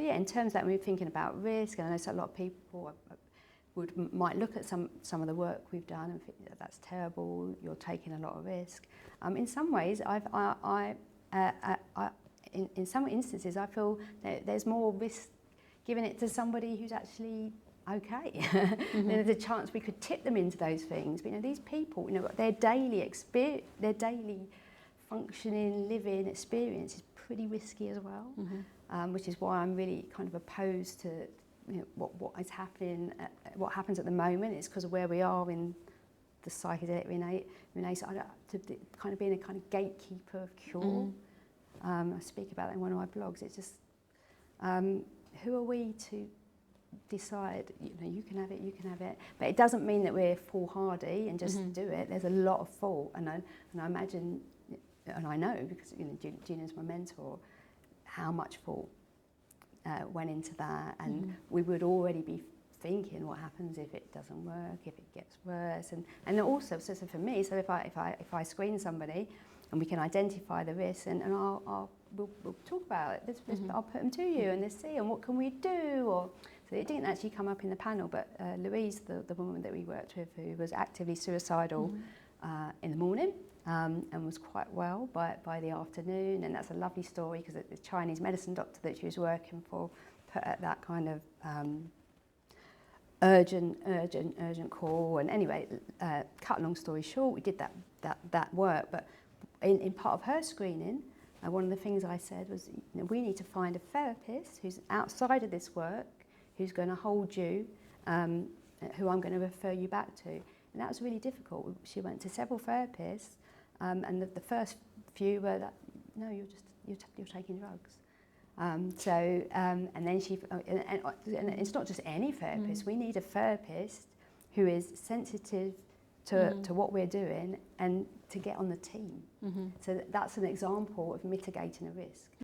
But yeah, in terms of that, when we're thinking about risk, and I know so a lot of people might look at some of the work we've done and think that's terrible. You're taking a lot of risk. In some ways, in some instances, I feel that there's more risk giving it to somebody who's actually okay. Mm-hmm. There's a chance we could tip them into those things. But these people, their daily experience, their daily functioning, living experience is pretty risky as well. Mm-hmm. Which is why I'm really kind of opposed to what is happening, what happens at the moment. It's because of where we are in the psychedelic renaissance, to kind of being a kind of gatekeeper of cure. Mm. I speak about that in one of my blogs. It's just, who are we to decide, you can have it. But it doesn't mean that we're foolhardy and just do it. There's a lot of thought, and I imagine, and I know, because Gina's my mentor, how much thought went into that, and we would already be thinking what happens if it doesn't work, if it gets worse, and also, so for me, so if I screen somebody and we can identify the risks, and we'll talk about it. I'll put them to you, and let's see, and what can we do? Or so it didn't actually come up in the panel, but Louise, the woman that we worked with, who was actively suicidal in the morning, and was quite well by the afternoon, and that's a lovely story because the Chinese medicine doctor that she was working for put at that kind of urgent call. And anyway, cut a long story short, we did that work, but in part of her screening, one of the things I said was, we need to find a therapist who's outside of this work, who's going to hold you, who I'm going to refer you back to. And that was really difficult. She went to several therapists, and the first few were that, no, you're taking drugs. And then she, and it's not just any therapist. We need a therapist who is sensitive to what we're doing and to get on the team. So that's an example of mitigating a risk.